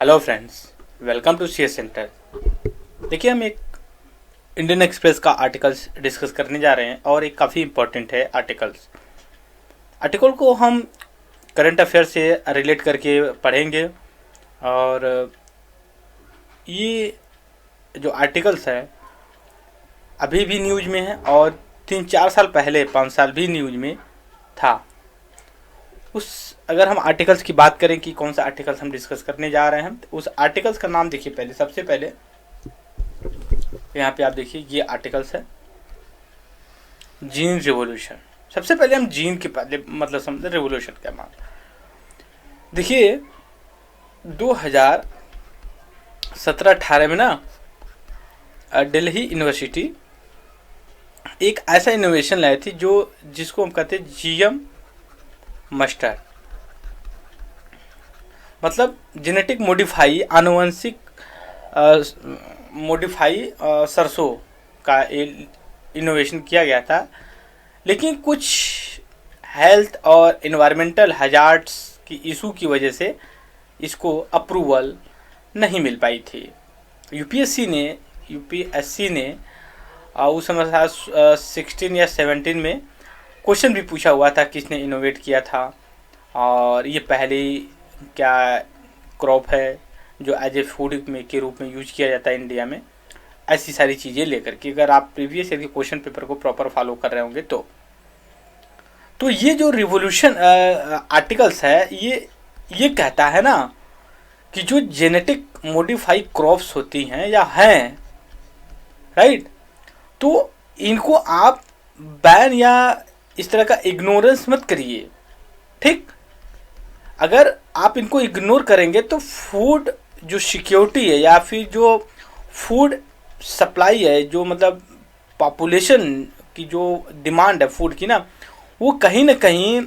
Hello friends, welcome to C S centre. देखिए, हम एक इंडियन एक्सप्रेस का आर्टिकल्स डिस्कस करने जा रहे हैं और एक काफ़ी इम्पोर्टेंट है आर्टिकल को हम करंट अफेयर से रिलेट करके पढ़ेंगे। और ये जो आर्टिकल्स है अभी भी न्यूज़ में है और 3-4 साल पहले 5 साल भी न्यूज़ में था। अगर हम आर्टिकल्स की बात करें कि कौन सा आर्टिकल्स हम डिस्कस करने जा रहे हैं, तो उस आर्टिकल्स का नाम देखिए। सबसे पहले यहाँ पे आप देखिए, ये आर्टिकल्स है जीन रिवॉल्यूशन। सबसे पहले हम जीन के पहले मतलब समझते रिवॉल्यूशन क्या मान। देखिए 2017-18 में ना दिल्ली यूनिवर्सिटी एक ऐसा इनोवेशन लाई थी जिसको हम कहते हैं जीएम मस्टर्ड, मतलब जेनेटिक मॉडिफाई आनुवंशिक मॉडिफाई सरसों का इनोवेशन किया गया था। लेकिन कुछ हेल्थ और इन्वायरमेंटल हजार्ड्स की इशू की वजह से इसको अप्रूवल नहीं मिल पाई थी। यूपीएससी ने उस समय 16 या 17 में क्वेश्चन भी पूछा हुआ था किसने इनोवेट किया था और ये पहली क्या क्रॉप है जो एज ए फूड में के रूप में यूज किया जाता है इंडिया में। ऐसी सारी चीज़ें लेकर के अगर आप प्रीवियस ईयर के क्वेश्चन पेपर को प्रॉपर फॉलो कर रहे होंगे तो ये जो रिवोल्यूशन आर्टिकल्स है ये कहता है ना कि जो जेनेटिक मॉडिफाई क्रॉप्स होती हैं या हैं, राइट, तो इनको आप बैन या इस तरह का इग्नोरेंस मत करिए। ठीक, अगर आप इनको इग्नोर करेंगे तो फूड जो सिक्योरिटी है या फिर जो फूड सप्लाई है, जो मतलब पॉपुलेशन की जो डिमांड है फूड की ना, वो कहीं ना कहीं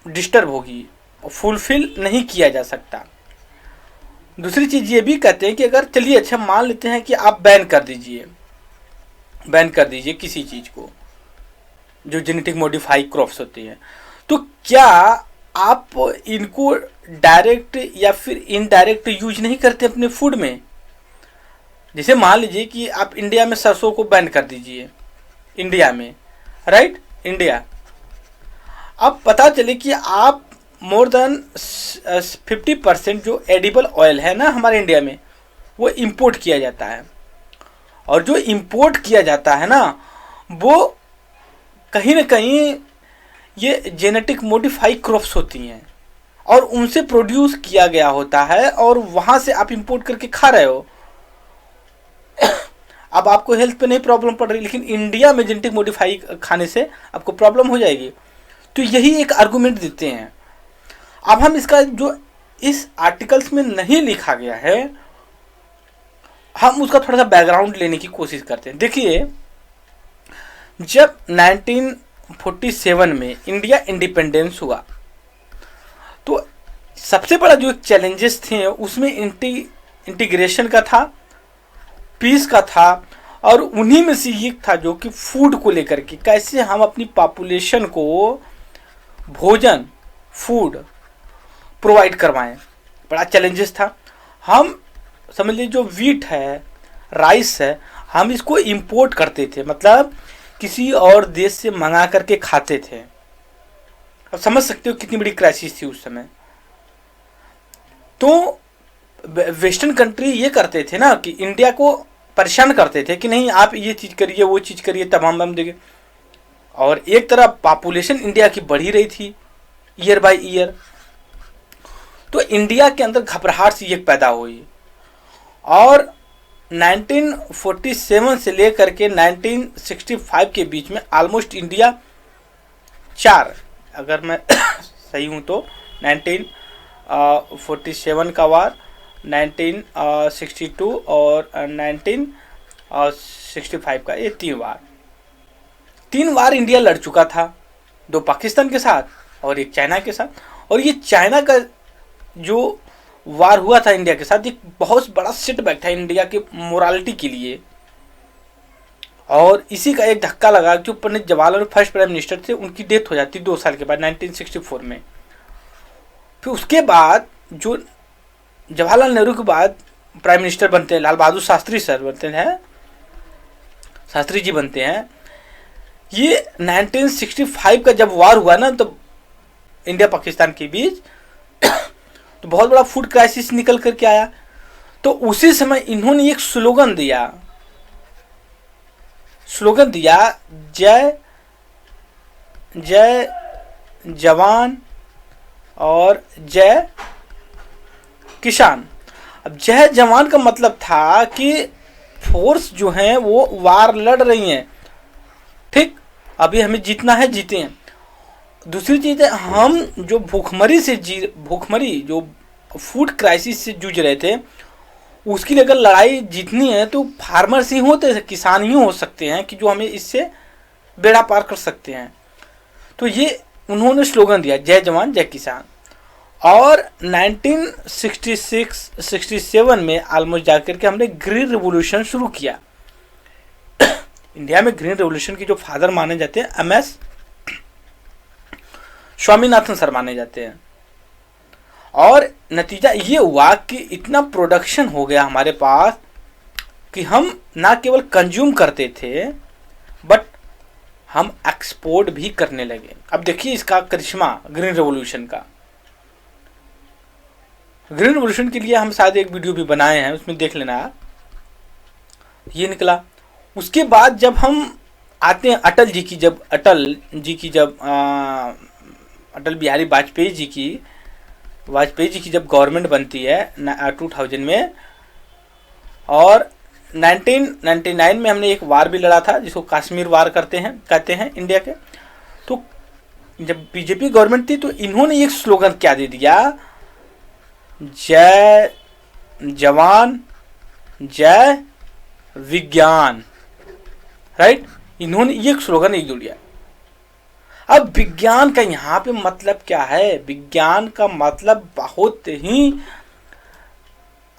डिस्टर्ब होगी, फुलफिल नहीं किया जा सकता। दूसरी चीज़ ये भी कहते हैं कि अगर चलिए अच्छा मान लेते हैं कि आप बैन कर दीजिए किसी चीज़ को जो जेनेटिक मॉडिफाई क्रॉप्स होती हैं, तो क्या आप इनको डायरेक्ट या फिर इनडायरेक्ट यूज नहीं करते अपने फूड में। जैसे मान लीजिए कि आप इंडिया में सरसों को बैन कर दीजिए, इंडिया में, राइट, इंडिया। अब पता चले कि आप मोर देन 50% जो एडिबल ऑयल है ना हमारे इंडिया में, वो इंपोर्ट किया जाता है। और जो इंपोर्ट किया जाता है ना, वो कहीं ना कहीं ये जेनेटिक मॉडिफाई क्रॉप्स होती हैं और उनसे प्रोड्यूस किया गया होता है और वहाँ से आप इंपोर्ट करके खा रहे हो। अब आपको हेल्थ पे नहीं प्रॉब्लम पड़ रही, लेकिन इंडिया में जेनेटिक मॉडिफाई खाने से आपको प्रॉब्लम हो जाएगी। तो यही एक आर्गुमेंट देते हैं। अब हम इसका जो इस आर्टिकल्स में नहीं लिखा गया है, हम उसका थोड़ा सा बैकग्राउंड लेने की कोशिश करते हैं। देखिए, जब 1947 में इंडिया इंडिपेंडेंस हुआ तो सबसे बड़ा जो चैलेंजेस थे उसमें इंटीग्रेशन का था, पीस का था, और उन्हीं में से एक था जो कि फूड को लेकर के कैसे हम अपनी पॉपुलेशन को भोजन फूड प्रोवाइड करवाएं। बड़ा चैलेंजेस था। हम समझ लीजिए जो वीट है, राइस है, हम इसको इंपोर्ट करते थे, मतलब किसी और देश से मंगा करके खाते थे। अब समझ सकते हो कितनी बड़ी क्राइसिस थी उस समय। तो वेस्टर्न कंट्री ये करते थे ना कि इंडिया को परेशान करते थे कि नहीं आप ये चीज़ करिए, वो चीज़ करिए, तब हम देंगे। और एक तरफ पॉपुलेशन इंडिया की बढ़ी रही थी ईयर बाय ईयर, तो इंडिया के अंदर घबराहट सी एक पैदा हुई। और 1947 से लेकर के 1965 के बीच में ऑलमोस्ट इंडिया अगर मैं सही हूँ तो 1947 का वार, 1962 और 1965 का, ये 3 वार इंडिया लड़ चुका था। 2 पाकिस्तान के साथ और एक चाइना के साथ। और ये चाइना का जो वार हुआ था इंडिया के साथ, एक बहुत बड़ा सेटबैक था इंडिया के मोरालिटी के लिए। और इसी का एक धक्का लगा कि Pandit Jawaharlal first prime minister थे, उनकी डेथ हो जाती 2 साल के बाद 1964 में। फिर उसके बाद जो जवाहरलाल नेहरू के बाद प्राइम मिनिस्टर बनते हैं लाल बहादुर शास्त्री सर बनते हैं, शास्त्री जी बनते हैं। ये 1965 का जब वार हुआ ना, तो इंडिया पाकिस्तान के बीच तो बहुत बड़ा फूड क्राइसिस निकल करके आया। तो उसी समय इन्होंने एक स्लोगन दिया, जय जय जवान और जय किसान। अब जय जवान का मतलब था कि फोर्स जो है वो वार लड़ रही हैं, ठीक, अभी हमें जीतना है, जीते हैं। दूसरी चीज है, हम जो भूखमरी जो फूड क्राइसिस से जूझ रहे थे, उसके लिए अगर लड़ाई जीतनी है तो फार्मर्स ही होते, किसान ही हो सकते हैं कि जो हमें इससे बेड़ा पार कर सकते हैं। तो ये उन्होंने स्लोगन दिया, जय जवान जय किसान। और 1966-67 में ऑलमोस्ट जाकर के हमने ग्रीन रेवोल्यूशन शुरू किया। इंडिया में ग्रीन रेवोल्यूशन के जो फादर माने जाते हैं MS स्वामीनाथन सर माने जाते हैं। और नतीजा ये हुआ कि इतना प्रोडक्शन हो गया हमारे पास कि हम ना केवल कंज्यूम करते थे बट हम एक्सपोर्ट भी करने लगे। अब देखिए इसका करिश्मा ग्रीन रेवोल्यूशन का। ग्रीन रेवोल्यूशन के लिए हम शायद एक वीडियो भी बनाए हैं, उसमें देख लेना आप। ये निकला। उसके बाद जब हम आते हैं अटल बिहारी वाजपेयी जी की जब गवर्नमेंट बनती है 2000 में, और 1999 में हमने एक वार भी लड़ा था जिसको कश्मीर वार कहते हैं इंडिया के। तो जब बीजेपी गवर्नमेंट थी तो इन्होंने एक स्लोगन क्या दे दिया, जय जवान जय विज्ञान, राइट। इन्होंने एक स्लोगन एक जोड़ दिया। अब विज्ञान का यहाँ पे मतलब क्या है? विज्ञान का मतलब बहुत ही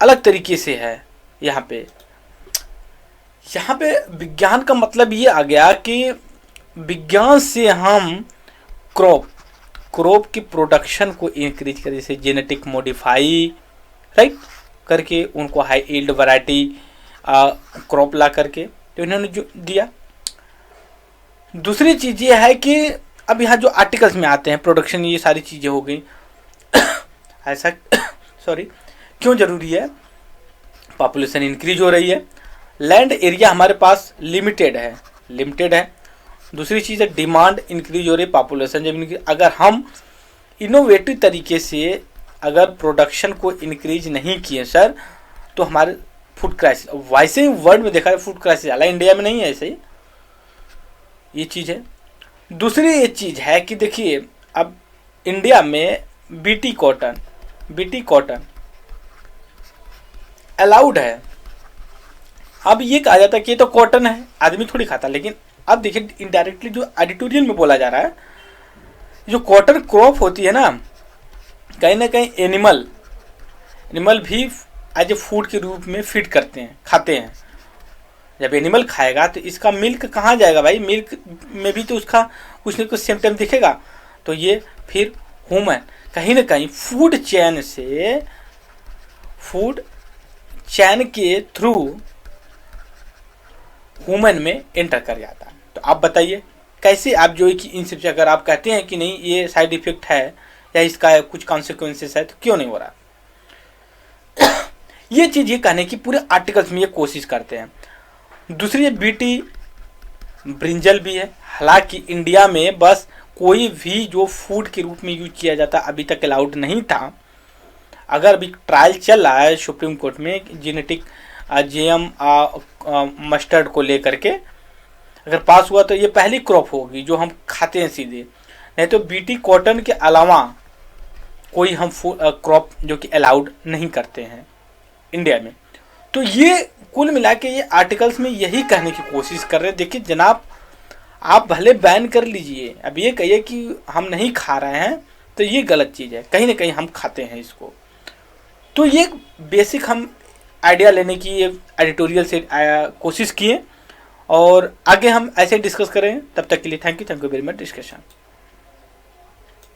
अलग तरीके से है। यहाँ पे विज्ञान का मतलब ये आ गया कि विज्ञान से हम क्रॉप की प्रोडक्शन को इंक्रीज करें, जैसे जेनेटिक मॉडिफाई, राइट, करके उनको हाई यील्ड वैरायटी क्रॉप ला करके, तो इन्होंने जो दिया। दूसरी चीज ये है कि अब यहाँ जो आर्टिकल्स में आते हैं प्रोडक्शन, ये सारी चीजें हो गई। ऐसा क्यों जरूरी है? पॉपुलेशन इंक्रीज हो रही है, लैंड एरिया हमारे पास लिमिटेड है। दूसरी चीज़ है डिमांड इंक्रीज हो रही है, पॉपुलेशन जब अगर हम इनोवेटिव तरीके से अगर प्रोडक्शन को इंक्रीज नहीं किए सर, तो हमारे फूड क्राइसिस, वैसे ही वर्ल्ड में देखा है फूड क्राइसिस आला, इंडिया में नहीं है ऐसे ही, ये चीज़ है। दूसरी ये चीज़ है कि देखिए अब इंडिया में बीटी कॉटन अलाउड है। अब ये कहा जाता है कि ये तो कॉटन है, आदमी थोड़ी खाता, लेकिन अब देखिए इनडायरेक्टली जो एडिटोरियल में बोला जा रहा है, जो कॉटन क्रॉप होती है ना, कहीं ना कहीं एनिमल भी एज ए फूड के रूप में फीड खाते हैं। जब एनिमल खाएगा तो इसका मिल्क कहाँ जाएगा भाई? मिल्क में भी तो उसका कुछ न कुछ सिम्टम दिखेगा। तो ये फिर ह्यूमन कहीं ना कहीं फूड चैन के थ्रू ह्यूमन में एंटर कर जाता है। तो आप बताइए कैसे आप जो है कि इन सब से अगर आप कहते हैं कि नहीं ये साइड इफेक्ट है या इसका कुछ कॉन्सिक्वेंसेस है, तो क्यों नहीं हो रहा? ये चीज़ ये कहने की पूरे आर्टिकल्स में ये कोशिश करते हैं। दूसरी ये बीटी ब्रिंजल भी है। हालांकि इंडिया में बस कोई भी जो फूड के रूप में यूज किया जाता अभी तक अलाउड नहीं था। अगर अभी ट्रायल चल रहा है सुप्रीम कोर्ट में जेनेटिक जेएम मस्टर्ड को लेकर के, अगर पास हुआ तो ये पहली क्रॉप होगी जो हम खाते हैं सीधे। नहीं तो बीटी कॉटन के अलावा कोई हम क्रॉप जो कि अलाउड नहीं करते हैं इंडिया में। तो ये कुल मिला के ये आर्टिकल्स में यही कहने की कोशिश कर रहे हैं, देखिए जनाब आप भले बैन कर लीजिए, अब ये कहिए कि हम नहीं खा रहे हैं तो ये गलत चीज़ है, कहीं ना कहीं हम खाते हैं इसको। तो ये बेसिक हम आइडिया लेने की एडिटोरियल से कोशिश किए और आगे हम ऐसे डिस्कस करें। तब तक के लिए thank you very much discussion.